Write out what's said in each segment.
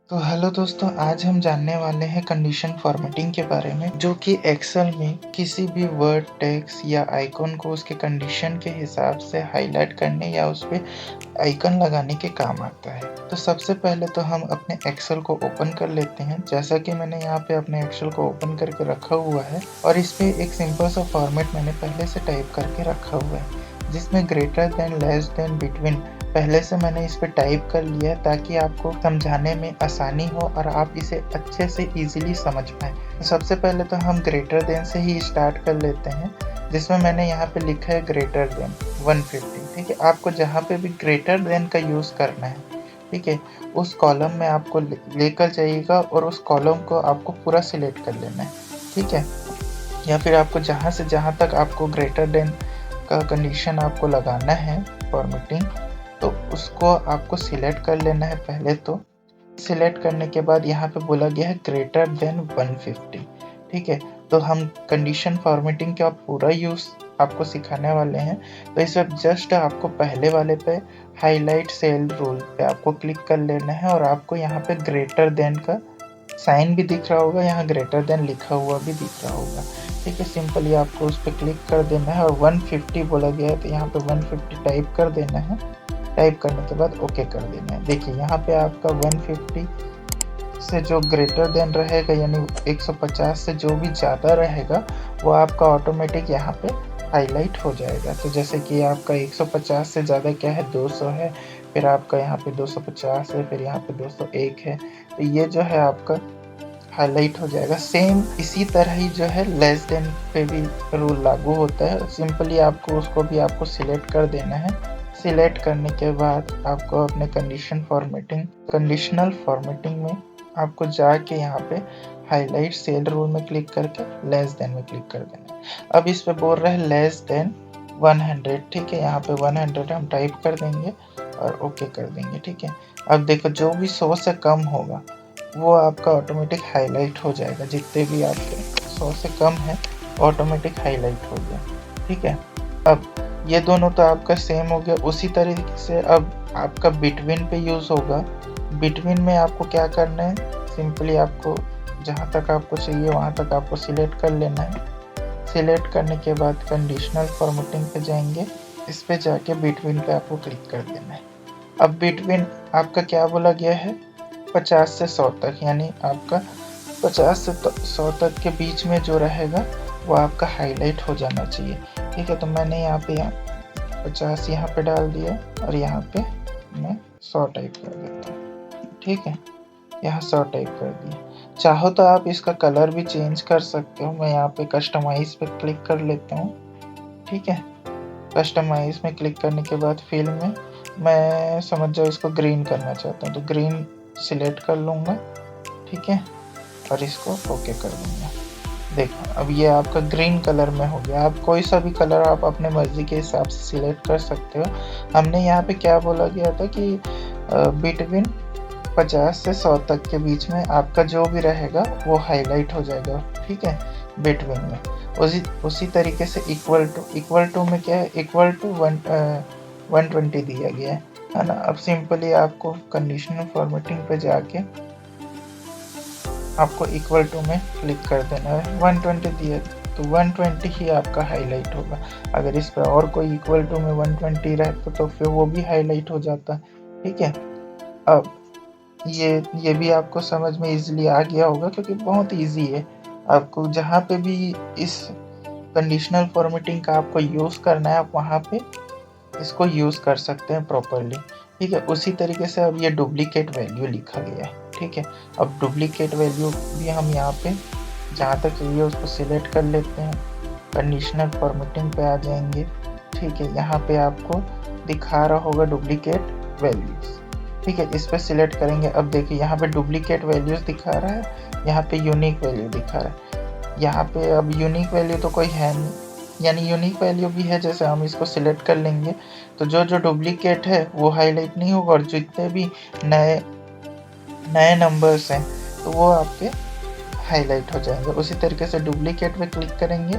तो हेलो दोस्तों, आज हम जानने वाले हैं कंडीशन फॉर्मेटिंग के बारे में, जो कि एक्सेल में किसी भी वर्ड, टेक्स्ट या आइकन को उसके कंडीशन के हिसाब से हाईलाइट करने या उस पे आइकन लगाने के काम आता है। तो सबसे पहले तो हम अपने एक्सेल को ओपन कर लेते हैं। जैसा कि मैंने यहाँ पे अपने एक्सेल को ओपन करके रखा हुआ है और इस पे एक सिंपल सा फॉर्मेट मैंने पहले से टाइप करके रखा हुआ है, जिसमें greater than, less than, between पहले से मैंने इस पे टाइप कर लिया है, ताकि आपको समझाने में आसानी हो और आप इसे अच्छे से ईज़िली समझ पाएँ। तो सबसे पहले तो हम ग्रेटर देन से ही स्टार्ट कर लेते हैं, जिसमें मैंने यहाँ पे लिखा है ग्रेटर देन 150। ठीक है, आपको जहाँ पे भी ग्रेटर देन का यूज़ करना है, ठीक है, उस कॉलम में आपको लेकर जाइएगा और उस कॉलम को आपको पूरा सिलेक्ट कर लेना है। ठीक है, या फिर आपको जहाँ से जहाँ तक आपको ग्रेटर देन का कंडीशन आपको लगाना है फॉर्मेटिंग, तो उसको आपको सिलेक्ट कर लेना है। पहले तो सिलेक्ट करने के बाद यहाँ पे बोला गया है ग्रेटर देन 150। ठीक है, तो हम कंडीशन फॉर्मेटिंग का पूरा यूज़ आपको सिखाने वाले हैं। तो इस वक्त जस्ट आपको पहले वाले पे हाईलाइट सेल रूल पे आपको क्लिक कर लेना है और आपको यहाँ पे ग्रेटर देन का साइन भी दिख रहा होगा, यहाँ ग्रेटर देन लिखा हुआ भी दिख रहा होगा। ठीक है, सिंपली आपको उस पर क्लिक कर देना है और 150 बोला गया है तो यहाँ पे 150 टाइप कर देना है। टाइप करने के बाद ओके कर देना है। देखिए यहाँ पे आपका 150 से जो ग्रेटर देन रहेगा, यानी 150 से जो भी ज़्यादा रहेगा, वो आपका ऑटोमेटिक यहाँ पे हाईलाइट हो जाएगा। तो जैसे कि आपका 150 से ज़्यादा क्या है, 200 है, फिर आपका यहाँ पे 250 है, फिर यहाँ पे 201 है, तो ये जो है आपका हाईलाइट हो जाएगा। सेम इसी तरह ही जो है लेस देन पे भी रूल लागू होता है। सिंपली आपको उसको भी आपको सिलेक्ट कर देना है। सिलेक्ट करने के बाद आपको अपने कंडीशनल फॉर्मेटिंग में आपको जाके यहाँ पे हाईलाइट सेल रूल में क्लिक करके लेस देन में क्लिक कर देना है। अब इस पे बोल रहे हैं लेस देन 100। ठीक है, यहाँ पे 100 हम टाइप कर देंगे और ओके कर देंगे। ठीक है, अब देखो जो भी 100 से कम होगा वो आपका ऑटोमेटिक हाईलाइट हो जाएगा। जितने भी आपके 100 से कम है ऑटोमेटिक हाईलाइट हो गया। ठीक है, अब ये दोनों तो आपका सेम हो गया। उसी तरीके से अब आपका बिटवीन पे यूज़ होगा। बिटवीन में आपको क्या करना है, सिंपली आपको जहाँ तक आपको चाहिए वहाँ तक आपको सिलेक्ट कर लेना है। सिलेक्ट करने के बाद कंडीशनल फॉर्मेटिंग पे जाएंगे, इस पे जाके बिटवीन पे आपको क्लिक कर देना है। अब बिटवीन आपका क्या बोला गया है, 50 से 100 तक, यानी आपका 50 से 100 तक के बीच में जो रहेगा वो आपका हाईलाइट हो जाना चाहिए। ठीक है, तो मैंने यहाँ पे 50 यहाँ पे डाल दिया और यहाँ पे मैं 100 टाइप कर देता हूँ। ठीक है, यहाँ 100 टाइप कर दिया। चाहो तो आप इसका कलर भी चेंज कर सकते हो। मैं यहाँ पे कस्टमाइज पे क्लिक कर लेता हूँ। ठीक है, कस्टमाइज में क्लिक करने के बाद फिल में मैं समझ जाओ इसको ग्रीन करना चाहता हूँ, तो ग्रीन सिलेक्ट कर लूँगा। ठीक है, और इसको ओके कर दूँगा। देखो अब ये आपका ग्रीन कलर में हो गया। आप कोई सा भी कलर आप अपने मर्ज़ी के हिसाब से सिलेक्ट कर सकते हो। हमने यहाँ पे क्या बोला गया था कि बिटवीन 50 से 100 तक के बीच में आपका जो भी रहेगा वो हाईलाइट हो जाएगा। ठीक है, बिटवीन में उसी तरीके से इक्वल टू में क्या है, इक्वल टू 120 दिया गया है ना। अब सिंपली आपको कंडीशनल फॉर्मेटिंग पे जाके आपको इक्वल टू में क्लिक कर देना है। 120 दिया तो 120 ही आपका हाईलाइट होगा। अगर इस पर और कोई इक्वल टू में 120 रहता तो फिर वो भी हाईलाइट हो जाता। ठीक है, अब ये भी आपको समझ में इजीली आ गया होगा, क्योंकि बहुत इजी है। आपको जहाँ पे भी इस कंडीशनल फॉर्मेटिंग का आपको यूज़ करना है, आप वहाँ पे इसको यूज़ कर सकते हैं प्रॉपरली। ठीक है, उसी तरीके से अब ये डुप्लीकेट वैल्यू लिखा गया है। ठीक है, अब डुप्लीकेट वैल्यू भी हम यहाँ पे जहाँ तक चाहिए उसको सिलेक्ट कर लेते हैं। कंडीशनल फॉर्मेटिंग पे आ जाएंगे। ठीक है, यहाँ पे आपको दिखा रहा होगा डुप्लीकेट वैल्यूज़। ठीक है, इस पर सिलेक्ट करेंगे। अब देखिए यहाँ पे डुप्लीकेट वैल्यूज़ दिखा रहा है, यहाँ पे यूनिक वैल्यू दिखा रहा है। यहाँ पे अब यूनिक वैल्यू तो कोई है नहीं, यानी यूनिक वैल्यू भी है। जैसे हम इसको सिलेक्ट कर लेंगे तो जो डुप्लीकेट है वो हाईलाइट नहीं होगा, और जितने भी नए नंबर्स हैं तो वो आपके हाईलाइट हो जाएंगे। उसी तरीके से डुप्लीकेट पे क्लिक करेंगे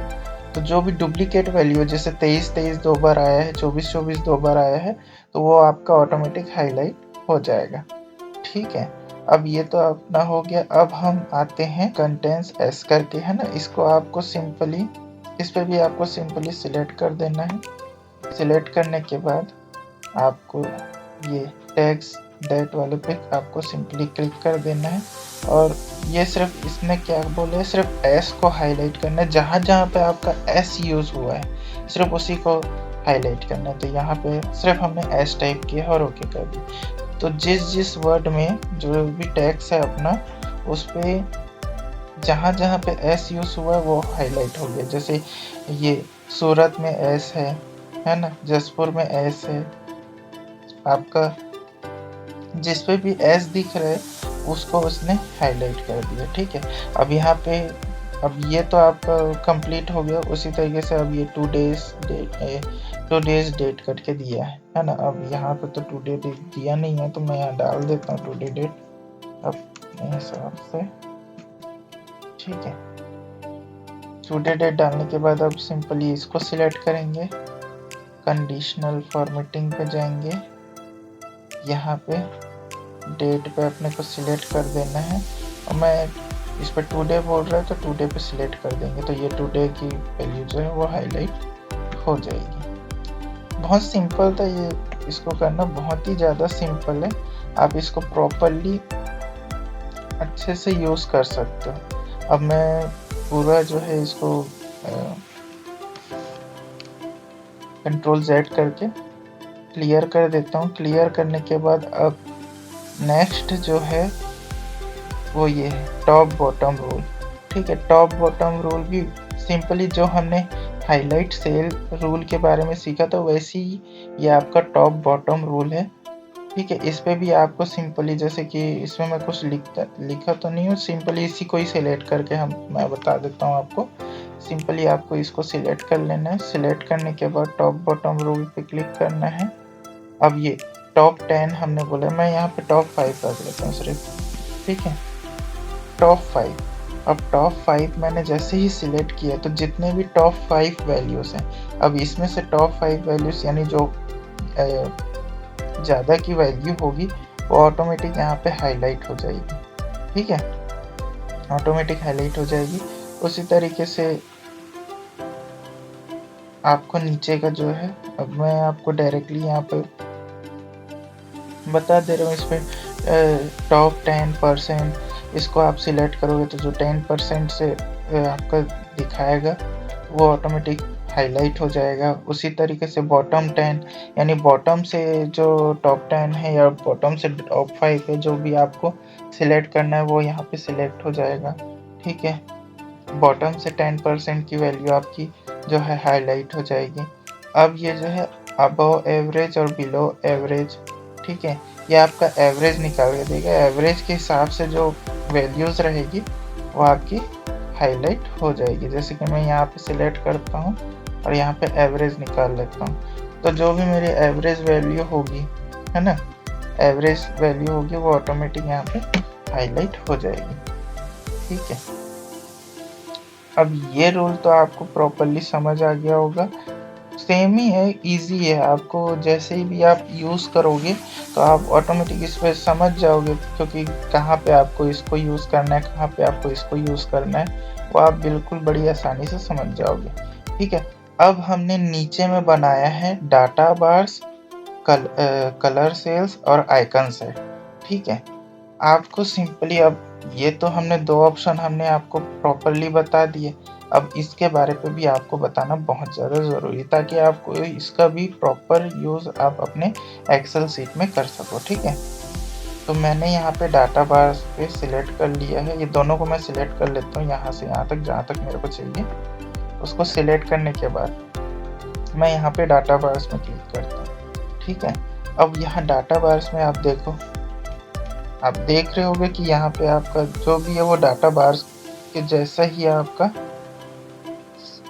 तो जो भी डुप्लीकेट वैल्यू, जैसे 23 2 बार आया है, 24 2 बार आया है, तो वो आपका ऑटोमेटिक हाईलाइट हो जाएगा। ठीक है, अब ये तो अपना हो गया। अब हम आते हैं कंटेंट्स एस करके, है ना। इसको आपको सिंपली, इस पे भी आपको सिंपली सिलेक्ट कर देना है। सिलेक्ट करने के बाद आपको ये टैग्स दैट वाले पे आपको सिंपली क्लिक कर देना है। और ये सिर्फ इसमें क्या बोले, सिर्फ एस को हाईलाइट करना है। जहाँ जहाँ पे आपका एस यूज़ हुआ है सिर्फ उसी को हाईलाइट करना है। तो यहाँ पे सिर्फ हमने एस टाइप किया और ओके कर दिया। तो जिस जिस वर्ड में जो भी टैग्स है अपना, उस पे जहाँ जहाँ पे एस यूज़ हुआ है वो हाईलाइट हो गया। जैसे ये सूरत में एस है ना, जसपुर में एस है। आपका जिस पे भी एस दिख रहा है उसको उसने हाईलाइट कर दिया, ठीक है। अब यहाँ पे, अब ये तो आपका कंप्लीट हो गया। उसी तरीके से अब ये टू डेज डेट करके दिया है ना। अब यहाँ पे तो टू डे डेट दिया नहीं है, तो मैं यहाँ डाल देता हूँ टू डे डेट अपने हिसाब से, ठीक है। टू डे डेट डालने के बाद अब सिंपली इसको सिलेक्ट करेंगे, कंडीशनल फॉर्मेटिंग पे जाएंगे, यहाँ पे डेट पे अपने को सिलेक्ट कर देना है। और मैं इस पर टुडे बोल रहा है तो टुडे पे सिलेक्ट कर देंगे, तो ये टुडे की वैल्यू जो है वो हाईलाइट हो जाएगी। बहुत सिंपल था ये, इसको करना बहुत ही ज़्यादा सिंपल है। आप इसको प्रॉपरली अच्छे से यूज़ कर सकते हो। अब मैं पूरा जो है इसको कंट्रोल Z करके क्लियर कर देता हूँ। क्लियर करने के बाद अब नेक्स्ट जो है वो ये है टॉप बॉटम रूल, ठीक है। टॉप बॉटम रूल भी सिंपली जो हमने हाईलाइट सेल रूल के बारे में सीखा था वैसे ही ये आपका टॉप बॉटम रूल है, ठीक है। इस पे भी आपको सिंपली, जैसे कि इसमें मैं कुछ लिखा तो नहीं हूँ, सिंपली इसी को ही सिलेक्ट करके मैं बता देता हूँ आपको। सिंपली आपको इसको सिलेक्ट कर लेना है। सिलेक्ट करने के बाद टॉप बॉटम रूल पे क्लिक करना है। अब ये टॉप 10 हमने बोला, मैं यहाँ पे टॉप 5 रख लेता हूँ सिर्फ, ठीक है। टॉप 5, अब टॉप 5 मैंने जैसे ही सिलेक्ट किया तो जितने भी टॉप 5 वैल्यूज़ हैं, अब इसमें से टॉप 5 वैल्यूज़ यानी जो ज़्यादा की वैल्यू होगी वो ऑटोमेटिक यहाँ पे हाईलाइट हो जाएगी, ठीक है। ऑटोमेटिक हाईलाइट हो जाएगी। उसी तरीके से आपको नीचे का जो है, अब मैं आपको डायरेक्टली यहाँ पे बता दे रहा हूँ। इसमें टॉप 10% इसको आप सिलेक्ट करोगे तो जो 10% से आपका दिखाएगा वो ऑटोमेटिक हाईलाइट हो जाएगा। उसी तरीके से बॉटम 10 यानी बॉटम से जो टॉप 10 है या बॉटम से टॉप 5 है, जो भी आपको सिलेक्ट करना है वो यहाँ पे सिलेक्ट हो जाएगा, ठीक है। बॉटम से 10% की वैल्यू आपकी जो है हाईलाइट हो जाएगी। अब ये जो है अबव एवरेज और बिलो एवरेज, ठीक है, ये आपका एवरेज निकाल के देगा। एवरेज के हिसाब से जो वैल्यूज़ रहेगी वो आपकी हाईलाइट हो जाएगी। जैसे कि मैं यहाँ पे सिलेक्ट करता हूँ और यहाँ पे एवरेज निकाल लेता हूँ, तो जो भी मेरी एवरेज वैल्यू होगी, है ना, एवरेज वैल्यू होगी वो ऑटोमेटिक यहाँ पे हाईलाइट हो जाएगी, ठीक है। अब ये रूल तो आपको प्रॉपरली समझ आ गया होगा। सेम ही है, इजी है। आपको जैसे ही भी आप यूज़ करोगे तो आप ऑटोमेटिक इस पर समझ जाओगे, क्योंकि कहाँ पे आपको इसको यूज़ करना है, कहाँ पे आपको इसको यूज़ करना है, वो आप बिल्कुल बड़ी आसानी से समझ जाओगे, ठीक है। अब हमने नीचे में बनाया है डाटा बार्स, कलर सेल्स और आइकन सेट, ठीक है। आपको सिंपली, अब ये तो हमने 2 ऑप्शन हमने आपको प्रॉपरली बता दिए। अब इसके बारे पे भी आपको बताना बहुत ज़्यादा ज़रूरी है, ताकि आपको इसका भी प्रॉपर यूज़ आप अपने एक्सेल शीट में कर सको, ठीक है। तो मैंने यहाँ पे डाटा बार्स पे सिलेक्ट कर लिया है। ये दोनों को मैं सिलेक्ट कर लेता हूँ यहाँ से यहाँ तक, जहाँ तक मेरे को चाहिए। उसको सिलेक्ट करने के बाद मैं यहाँ पे डाटा बार्स में क्लिक करता हूँ, ठीक है। अब यहाँ डाटा बार्स में आप देखो, आप देख रहे होगे कि यहाँ पे आपका जो भी है वो डाटा बार्स के जैसा ही आपका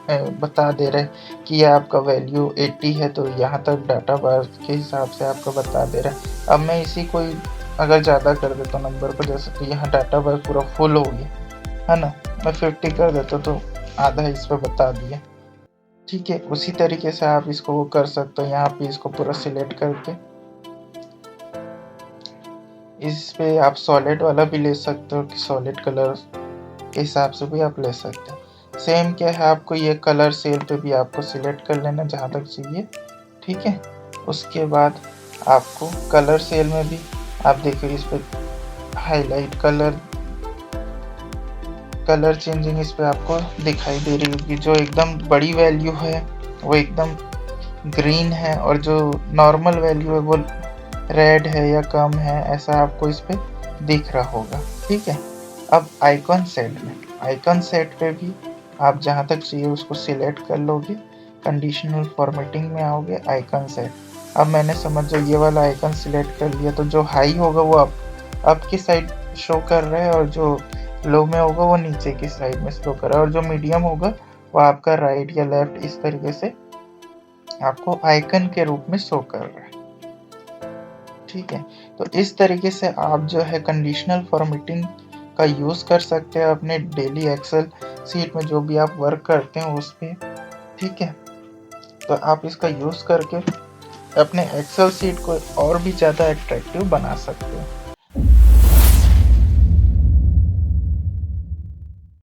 बता दे रहा है कि ये आपका वैल्यू 80 है, तो यहाँ तक डाटा बार्स के हिसाब से आपको बता दे रहा है। अब मैं इसी को अगर ज़्यादा कर देता हूँ नंबर को, जैसे कि यहाँ डाटा बार्स पूरा फुल हो गया, है ना, मैं 50 कर देता तो आधा इस पर बता दिया, ठीक है। उसी तरीके से आप इसको वो कर सकते हो। यहाँ पे इसको पूरा सिलेक्ट करके इस पे आप सॉलिड वाला भी ले सकते हो कि सॉलिड कलर के हिसाब से भी आप ले सकते हो। सेम क्या है, आपको ये कलर सेल पे भी आपको सिलेक्ट कर लेना जहाँ तक चाहिए, ठीक है। उसके बाद आपको कलर सेल में भी आप देखिए इस पे हाईलाइट कलर चेंजिंग इस पे आपको दिखाई दे रही होगी। जो एकदम बड़ी वैल्यू है वो एकदम ग्रीन है और जो नॉर्मल वैल्यू है वो रेड है या कम है, ऐसा आपको इस पे दिख रहा होगा, ठीक है। अब आइकन सेट पे भी आप जहाँ तक चाहिए उसको सिलेक्ट कर लोगे, कंडीशनल फॉर्मेटिंग में आओगे, आइकन सेट। अब मैंने समझो ये वाला आइकन सिलेक्ट कर लिया, तो जो हाई होगा वो अप की साइड शो कर रहा है और जो लो में होगा वो नीचे की साइड में शो कर रहा है, और जो मीडियम होगा वो आपका राइट या लेफ्ट इस तरीके से आपको आइकन के रूप में शो कर रहा है, ठीक है। तो इस तरीके से आप जो है कंडीशनल फॉर्मेटिंग का यूज़ कर सकते हैं अपने डेली एक्सेल सीट में, जो भी आप वर्क करते हैं उस पे, ठीक है। तो आप इसका यूज़ करके अपने एक्सेल सीट को और भी ज़्यादा अट्रैक्टिव बना सकते हैं।